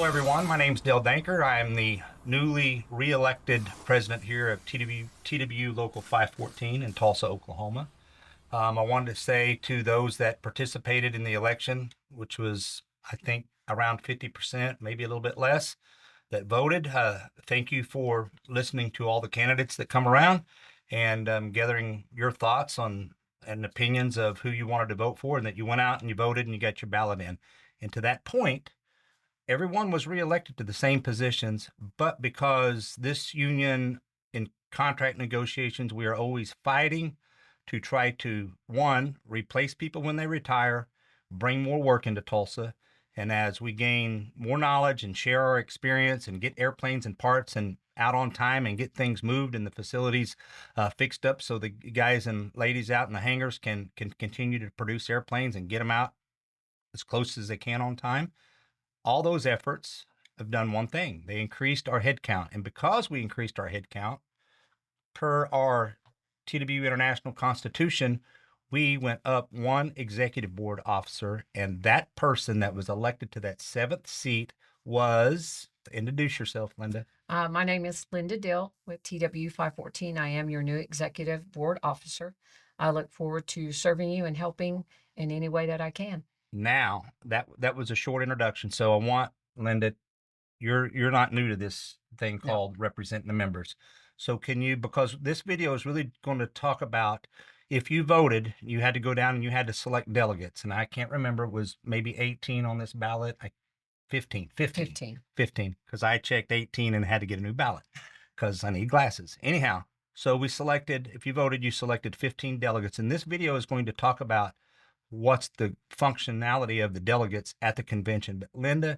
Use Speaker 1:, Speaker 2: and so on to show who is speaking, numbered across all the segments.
Speaker 1: Hello, everyone. My name's Dill Danker. I'm the newly re-elected president here of TWU Local 514 in Tulsa, Oklahoma. I wanted to say to those that participated in the election, which was, I think, around 50%, maybe a little bit less, that voted. Thank you for listening to all the candidates that come around and gathering your thoughts on and opinions of who you wanted to vote for, and that you went out and you voted and you got your ballot in. And to that point, everyone was reelected to the same positions, but because this union in contract negotiations, we are always fighting to try to, one, replace people when they retire, bring more work into Tulsa. And as we gain more knowledge and share our experience and get airplanes and parts and out on time and get things moved and the facilities fixed up so the guys and ladies out in the hangars can continue to produce airplanes and get them out as close as they can on time. All those efforts have done one thing. They increased our head count. And because we increased our head count, per our TWU International Constitution, we went up one executive board officer, and that person that was elected to that 7th seat was, introduce yourself, Linda.
Speaker 2: My name is Linda Dill with TWU 514. I am your new executive board officer. I look forward to serving you and helping in any way that I can.
Speaker 1: Now, that was a short introduction. So I want, Linda, you're not new to this thing called representing the members. So can you, because this video is really going to talk about if you voted, you had to go down and you had to select delegates. And I can't remember, it was maybe 18 on this ballot. 15, because I checked 18 and had to get a new ballot because I need glasses. Anyhow, so we selected, if you voted, you selected 15 delegates. And this video is going to talk about what's the functionality of the delegates at the convention. But Linda,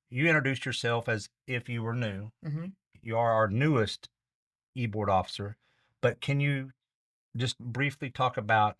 Speaker 1: you introduced yourself as if you were new.
Speaker 2: Mm-hmm.
Speaker 1: You are our newest e-board officer, but can you just briefly talk about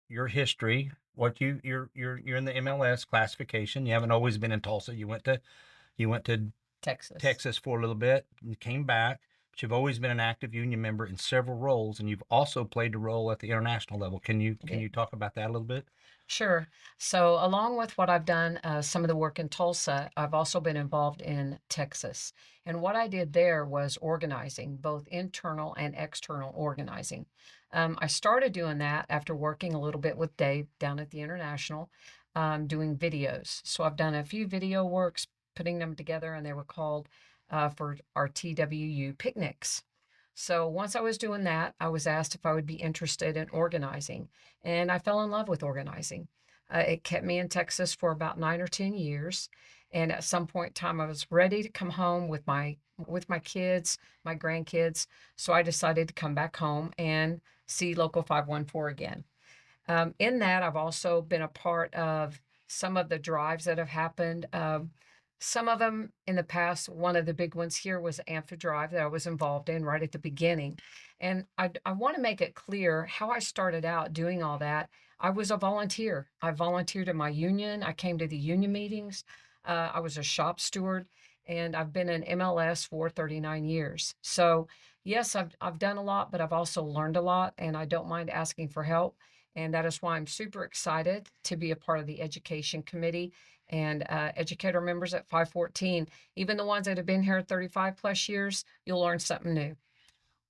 Speaker 1: your history? What you're in the MLS classification. You haven't always been in Tulsa. You went to Texas for a little bit and came back. But you've always been an active union member in several roles, and you've also played a role at the international level. Can you talk about that a little bit?
Speaker 2: Sure. So along with what I've done, some of the work in Tulsa, I've also been involved in Texas. And what I did there was organizing, both internal and external organizing. I started doing that after working a little bit with Dave down at the International, doing videos. So I've done a few video works, putting them together, and they were called for our TWU picnics. So once I was doing that, I was asked if I would be interested in organizing, and I fell in love with organizing. It kept me in Texas for about 9 or 10 years, and at some point in time, I was ready to come home with my kids, my grandkids. So I decided to come back home and see Local 514 again. In that, I've also been a part of some of the drives that have happened. Some of them in the past, one of the big ones here was the Amphi Drive that I was involved in right at the beginning. And I want to make it clear how I started out doing all that. I was a volunteer. I volunteered in my union. I came to the union meetings. I was a shop steward, and I've been in MLS for 39 years. So yes, I've done a lot, but I've also learned a lot, and I don't mind asking for help. And that is why I'm super excited to be a part of the education committee and educator members at 514. Even the ones that have been here 35 plus years, you'll learn something new.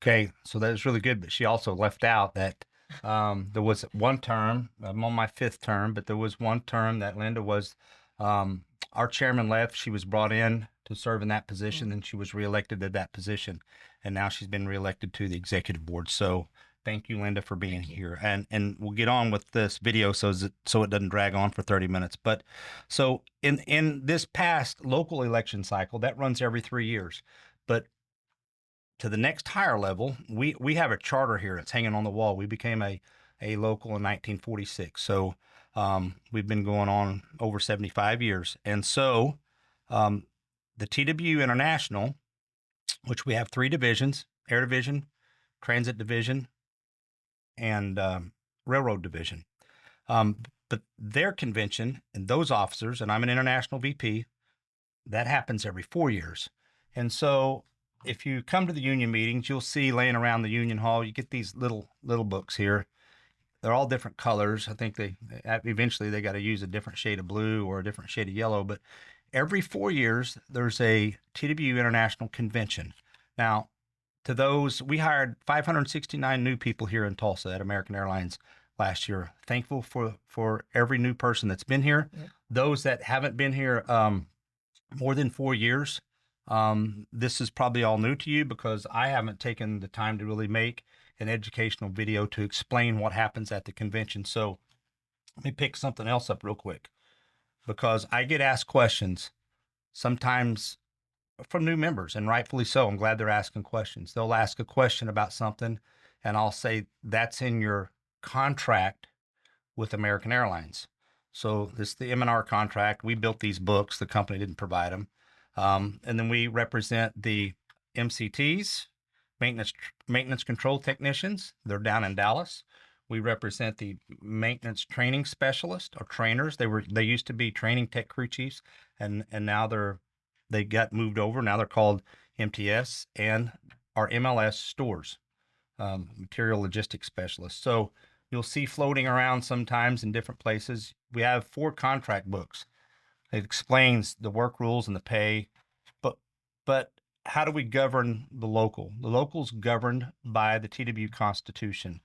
Speaker 1: Okay, so that is really good, but she also left out that there was one term, I'm on my 5th term, but there was one term that Linda was, our chairman left, she was brought in to serve in that position, and she was reelected to that position, and now she's been reelected to the executive board. So thank you, Linda, for being here. And we'll get on with this video so it doesn't drag on for 30 minutes. But so in this past local election cycle, that runs every 3 years. But to the next higher level, we have a charter here. It's hanging on the wall. We became a local in 1946. So we've been going on over 75 years. And so the TWU International, which we have 3 divisions, Air Division, Transit Division, and Railroad Division. But their convention and those officers, and I'm an international VP, that happens every 4 years. And so if you come to the union meetings, you'll see laying around the union hall, you get these little books here. They're all different colors. I think eventually they got to use a different shade of blue or a different shade of yellow, but every 4 years, there's a TWU International Convention. Now, to those, we hired 569 new people here in Tulsa at American Airlines last year. Thankful for every new person that's been here.
Speaker 2: Yeah.
Speaker 1: Those that haven't been here more than 4 years, this is probably all new to you because I haven't taken the time to really make an educational video to explain what happens at the convention. So let me pick something else up real quick because I get asked questions sometimes from new members, and rightfully so. I'm glad they're asking questions. They'll ask a question about something, and I'll say, that's in your contract with American Airlines. So this is the M&R contract. We built these books. The company didn't provide them. And then we represent the MCTs, maintenance control technicians. They're down in Dallas. We represent the maintenance training specialists or trainers. They used to be training tech crew chiefs, and now they got moved over. Now they're called MTS, and our MLS stores, material logistics specialists. So you'll see floating around sometimes in different places. We have 4 contract books. It explains the work rules and the pay, but how do we govern the local? The local's governed by the TWU Constitution.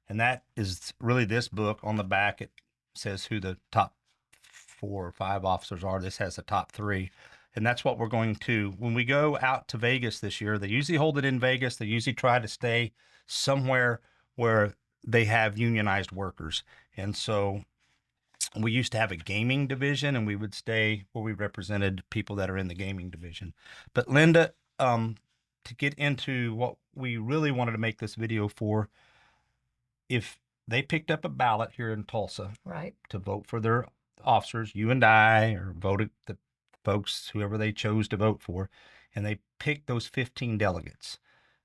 Speaker 1: And that is really this book. On the back, it says who the top 4 or 5 officers are. This has the top 3. And that's what we're going to, when we go out to Vegas this year, they usually hold it in Vegas. They usually try to stay somewhere where they have unionized workers. And so we used to have a gaming division, and we would stay where we represented people that are in the gaming division. But Linda, to get into what we really wanted to make this video for, if they picked up a ballot here in Tulsa,
Speaker 2: Right.
Speaker 1: to vote for their officers, you and I, or voted the folks, whoever they chose to vote for, and they picked those 15 delegates.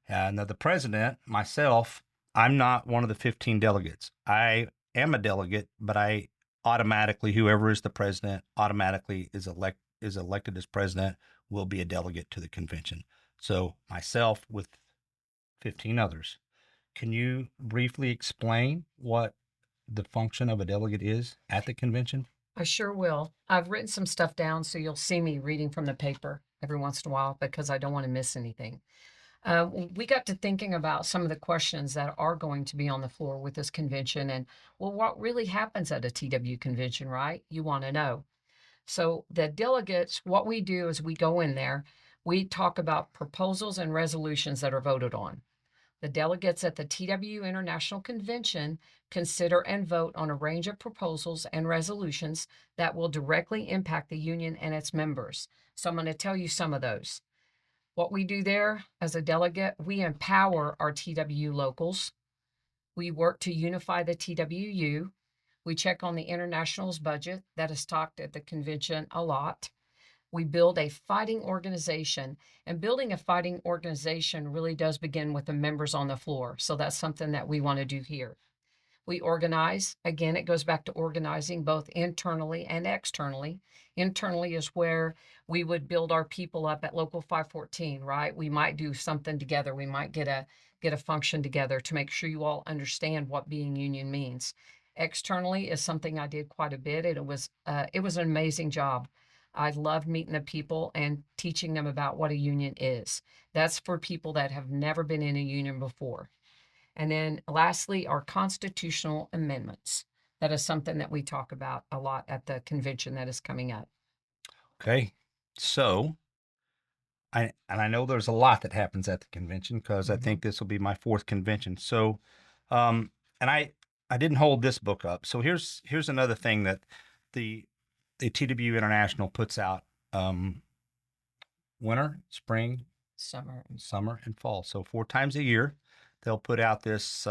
Speaker 1: And now the president, myself, I'm not one of the 15 delegates. I am a delegate, but I automatically, whoever is the president automatically is elected as president, will be a delegate to the convention. So myself with 15 others. Can you briefly explain what the function of a delegate is at the convention?
Speaker 2: I sure will. I've written some stuff down, so you'll see me reading from the paper every once in a while because I don't want to miss anything. We got to thinking about some of the questions that are going to be on the floor with this convention, and well, what really happens at a TW convention, right? You want to know. So the delegates, what we do is we go in there, we talk about proposals and resolutions that are voted on. The delegates at the TWU International Convention consider and vote on a range of proposals and resolutions that will directly impact the union and its members. So I'm going to tell you some of those. What we do there as a delegate, we empower our TWU locals. We work to unify the TWU. We check on the international's budget that is talked at the convention a lot. We build a fighting organization, and building a fighting organization really does begin with the members on the floor. So that's something that we want to do here. We organize. Again, it goes back to organizing both internally and externally. Internally is where we would build our people up at Local 514, right? We might do something together. We might get a function together to make sure you all understand what being union means. Externally is something I did quite a bit. It was an amazing job. I loved meeting the people and teaching them about what a union is. That's for people that have never been in a union before. And then lastly, our constitutional amendments. That is something that we talk about a lot at the convention that is coming up.
Speaker 1: Okay. So I know there's a lot that happens at the convention because I think this will be my 4th convention. So and I didn't hold this book up. So here's another thing that the TWU International puts out: winter, spring,
Speaker 2: Summer.
Speaker 1: and fall. So 4 times a year, they'll put out this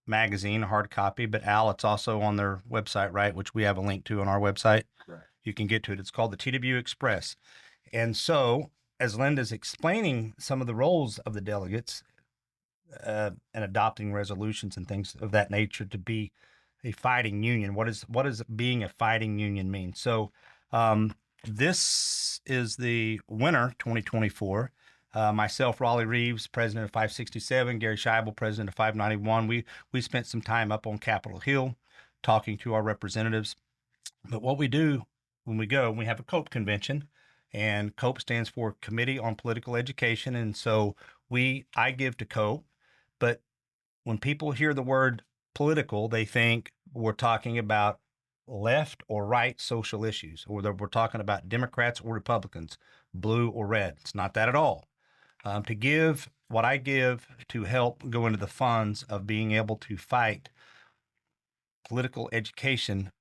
Speaker 1: magazine, a hard copy. But Al, it's also on their website, right? Which we have a link to on our website.
Speaker 3: Right.
Speaker 1: You can get to it. It's called the TWU Express. And so, as Linda's explaining some of the roles of the delegates and adopting resolutions and things of that nature to be a fighting union, what does being a fighting union mean? So this is the winter 2024. Myself, Raleigh Reeves, president of 567, Gary Scheibel, president of 591. We spent some time up on Capitol Hill talking to our representatives. But what we do when we go, we have a COPE convention, and COPE stands for Committee on Political Education. And so I give to COPE, but when people hear the word political, they think we're talking about left or right social issues, or that we're talking about Democrats or Republicans, blue or red. It's not that at all. To give what I give to help go into the funds of being able to fight political education,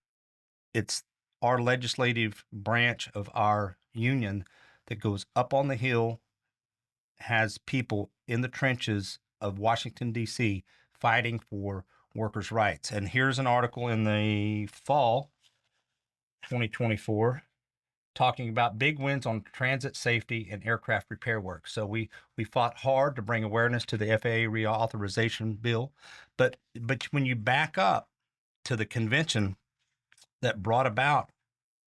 Speaker 1: it's our legislative branch of our union that goes up on the hill, has people in the trenches of Washington, D.C., fighting for workers' rights. And here's an article in the fall 2024 talking about big wins on transit safety and aircraft repair work. So we fought hard to bring awareness to the FAA reauthorization bill, but when you back up to the convention that brought about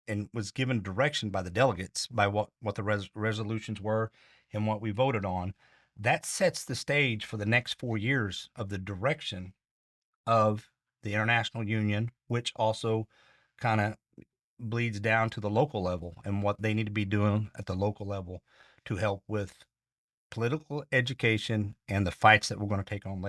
Speaker 1: and was given direction by the delegates by what the resolutions were and what we voted on, that sets the stage for the next 4 years of the direction of the international union, which also kind of bleeds down to the local level and what they need to be doing at the local level to help with political education and the fights that we're going to take on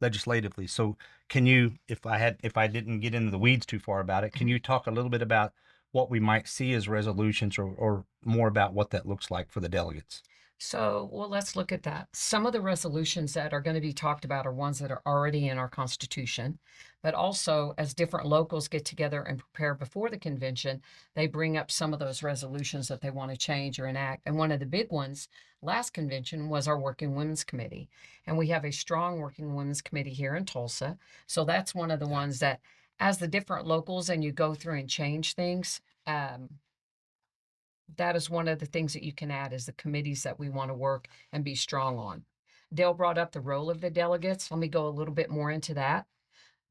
Speaker 1: legislatively. So can you, if I didn't get into the weeds too far about it, can you talk a little bit about what we might see as resolutions, or more about what that looks like for the delegates?
Speaker 2: So, well, let's look at that. Some of the resolutions that are going to be talked about are ones that are already in our Constitution, but also as different locals get together and prepare before the convention, they bring up some of those resolutions that they want to change or enact. And one of the big ones last convention was our Working Women's Committee. And we have a strong Working Women's Committee here in Tulsa. So that's one of the ones that, as the different locals and you go through and change things, that is one of the things that you can add is the committees that we want to work and be strong on. Dale brought up the role of the delegates. Let me go a little bit more into that.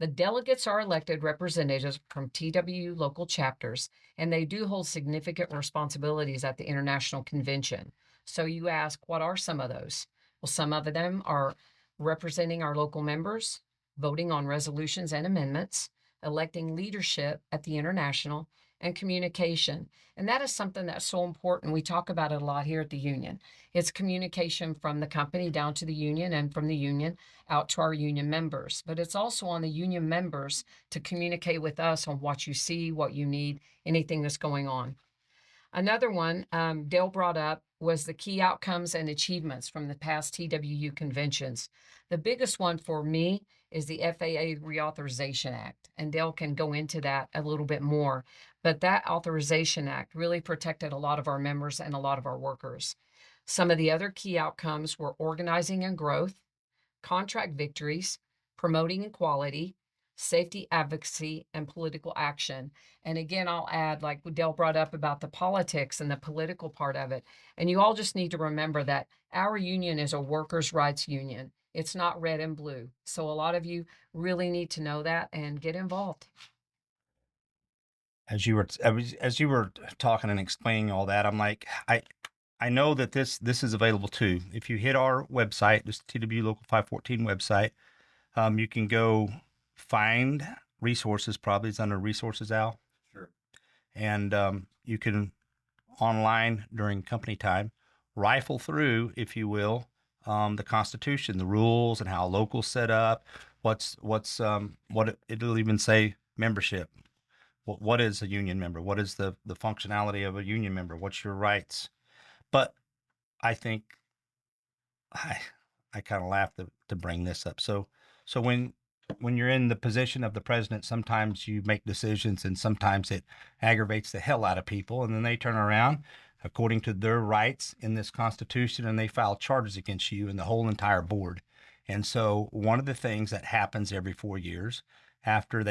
Speaker 2: The delegates are elected representatives from TWU local chapters, and they do hold significant responsibilities at the International Convention. So you ask, what are some of those? Well, some of them are representing our local members, voting on resolutions and amendments, electing leadership at the International, and communication. And that is something that's so important. We talk about it a lot here at the union. It's communication from the company down to the union and from the union out to our union members. But it's also on the union members to communicate with us on what you see, what you need, anything that's going on. Another one Dale brought up was the key outcomes and achievements from the past TWU conventions. The biggest one for me is the FAA Reauthorization Act, and Dale can go into that a little bit more. But that Authorization Act really protected a lot of our members and a lot of our workers. Some of the other key outcomes were organizing and growth, contract victories, promoting equality, safety advocacy, and political action. And again, I'll add, like Dale brought up about the politics and the political part of it. And you all just need to remember that our union is a workers' rights union. It's not red and blue. So a lot of you really need to know that and get involved.
Speaker 1: As you were talking and explaining all that, I'm like, I know that this is available too. If you hit our website, this TWU Local 514 website, you can go find resources. Probably it's under resources, Al.
Speaker 3: Sure.
Speaker 1: And you can online during company time rifle through, if you will, the Constitution, the rules, and how locals set up. What it'll even say membership. What is a union member? What is the functionality of a union member? What's your rights? But I think I kind of laugh to bring this up. So when you're in the position of the president, sometimes you make decisions and sometimes it aggravates the hell out of people, and then they turn around according to their rights in this Constitution and they file charges against you and the whole entire board. And so one of the things that happens every 4 years, after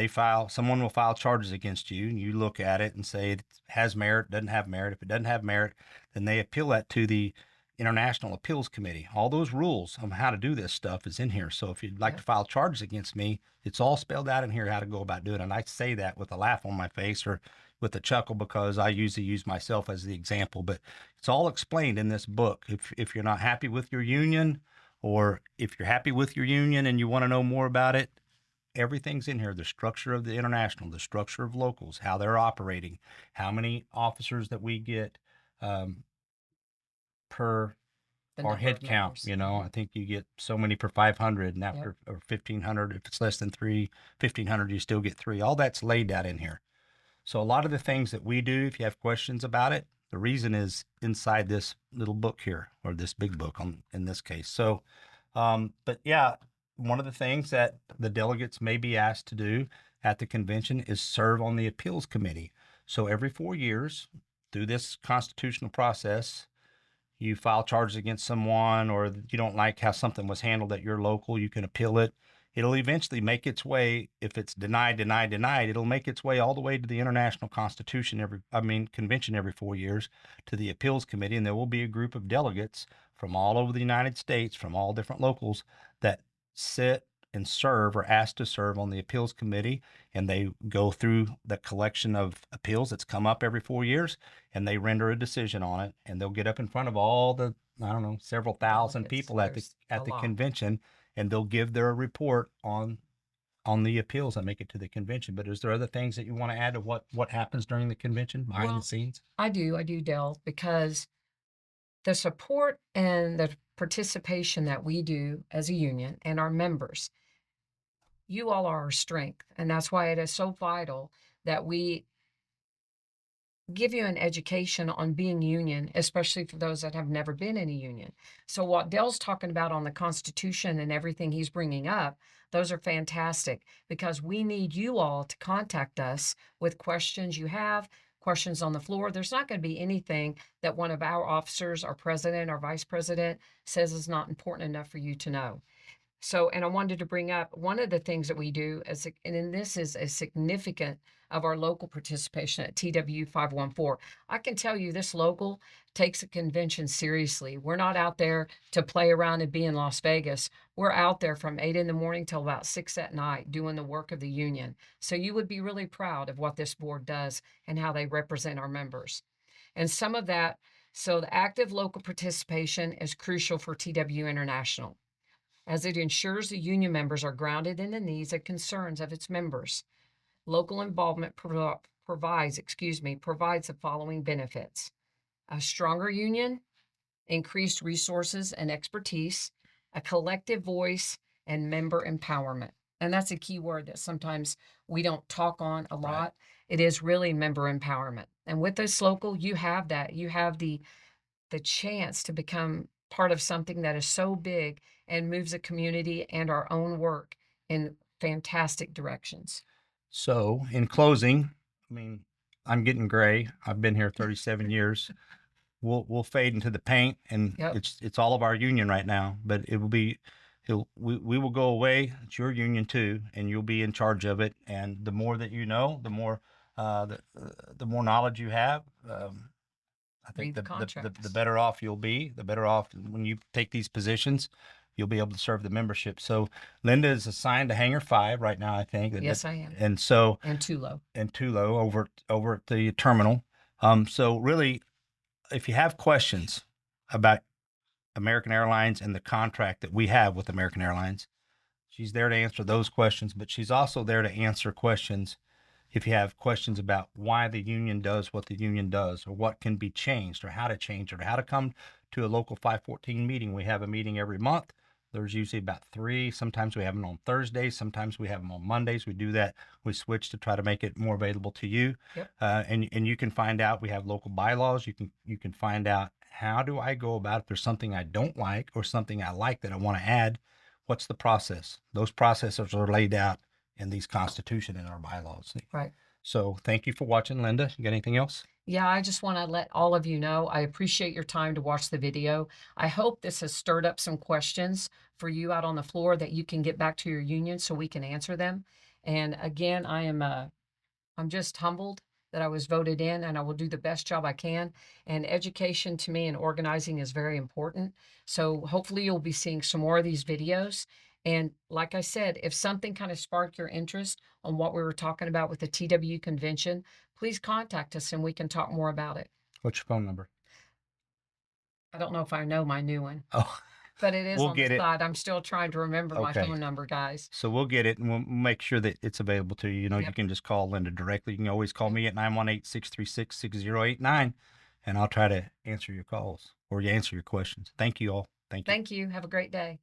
Speaker 1: someone will file charges against you, and you look at it and say it has merit, doesn't have merit. If it doesn't have merit, then they appeal that to the International Appeals Committee. All those rules on how to do this stuff is in here. So if you'd like to file charges against me, it's all spelled out in here how to go about doing it. And I say that with a laugh on my face or with a chuckle because I usually use myself as the example. But it's all explained in this book. If you're not happy with your union, or if you're happy with your union and you want to know more about it, everything's in here. The structure of the international, the structure of locals, how they're operating, how many officers that we get per
Speaker 2: The
Speaker 1: our
Speaker 2: number
Speaker 1: head
Speaker 2: of
Speaker 1: count.
Speaker 2: members.
Speaker 1: You know, I think you get so many per 500, and after or 1,500, if it's less than 1,500, you still get 3. All that's laid out in here. So a lot of the things that we do, if you have questions about it, the reason is inside this little book here, or this big book in this case. So, but yeah, one of the things that the delegates may be asked to do at the convention is serve on the appeals committee. So every 4 years through this constitutional process, you file charges against someone, or you don't like how something was handled at your local, you can appeal it. It'll eventually make its way, if it's denied, it'll make its way all the way to the International Convention every 4 years, to the appeals committee. And there will be a group of delegates from all over the United States, from all different locals, that sit and serve, or asked to serve, on the appeals committee. And they go through the collection of appeals that's come up every 4 years, and they render a decision on it. And they'll get up in front of all the, I don't know, several thousand
Speaker 2: Delegates.
Speaker 1: people at
Speaker 2: There's
Speaker 1: the
Speaker 2: a lot.
Speaker 1: convention, and they'll give their report on the appeals that make it to the convention. But is there other things that you want to add to what happens during the convention behind
Speaker 2: Well,
Speaker 1: the scenes?
Speaker 2: I do, Dell, because the support and the participation that we do as a union and our members, you all are our strength. And that's why it is so vital that we give you an education on being union, especially for those that have never been in a union. So what Dell's talking about on the Constitution and everything he's bringing up, those are fantastic, because we need you all to contact us with questions you have, questions on the floor. There's not going to be anything that one of our officers, our president, our vice president, says is not important enough for you to know. So, and I wanted to bring up one of the things that we do, and this is a significant of our local participation at TWU 514. I can tell you this local takes a convention seriously. We're not out there to play around and be in Las Vegas. We're out there from 8 in the morning till about 6 at night doing the work of the union. So you would be really proud of what this board does and how they represent our members. And some of that, so the active local participation is crucial for TWU International, as it ensures the union members are grounded in the needs and concerns of its members. Local involvement provides the following benefits: a stronger union, increased resources and expertise, a collective voice, and member empowerment. And that's a key word that sometimes we don't talk on a lot. Right. It is really member empowerment. And with this local, you have that. You have the chance to become part of something that is so big and moves the community and our own work in fantastic directions.
Speaker 1: So, in closing, I mean, I'm getting gray. I've been here 37 years. We'll fade into the paint, and
Speaker 2: Yep.
Speaker 1: it's all of our union right now. But we will go away. It's your union too, and you'll be in charge of it. And the more that you know, the more knowledge you have. I think the better off you'll be. The better off when you take these positions, you'll be able to serve the membership. So Linda is assigned to Hangar 5 right now, I think.
Speaker 2: Yes, I am.
Speaker 1: And so
Speaker 2: and Tulo
Speaker 1: over at the terminal. So really, if you have questions about American Airlines and the contract that we have with American Airlines, she's there to answer those questions. But she's also there to answer questions if you have questions about why the union does what the union does, or what can be changed, or how to change it, or how to come to a local 514 meeting. We have a meeting every month. There's usually about 3. Sometimes we have them on Thursdays. Sometimes we have them on Mondays. We do that. We switch to try to make it more available to you.
Speaker 2: Yep.
Speaker 1: And you can find out, we have local bylaws. You can find out, how do I go about, if there's something I don't like or something I like that I want to add, what's the process? Those processes are laid out in these constitution and our bylaws.
Speaker 2: Right.
Speaker 1: So thank you for watching, Linda. You got anything else?
Speaker 2: Yeah, I just want to let all of you know, I appreciate your time to watch the video. I hope this has stirred up some questions for you out on the floor that you can get back to your union so we can answer them. And again, I'm just humbled that I was voted in, and I will do the best job I can. And education to me and organizing is very important. So hopefully you'll be seeing some more of these videos. And like I said, if something kind of sparked your interest on what we were talking about with the TWU convention, please contact us and we can talk more about it.
Speaker 1: What's your phone number?
Speaker 2: I don't know if I know my new one.
Speaker 1: Oh,
Speaker 2: but it is
Speaker 1: We'll
Speaker 2: on
Speaker 1: get
Speaker 2: the
Speaker 1: it.
Speaker 2: side. I'm still trying to remember my
Speaker 1: Okay.
Speaker 2: phone number, guys.
Speaker 1: So we'll get it, and we'll make sure that it's available to you. You know, you
Speaker 2: Yep.
Speaker 1: can just call Linda directly. You can always call me at 918-636-6089, and I'll try to answer your calls or answer your questions. Thank you all. Thank you.
Speaker 2: Thank you. Have a great day.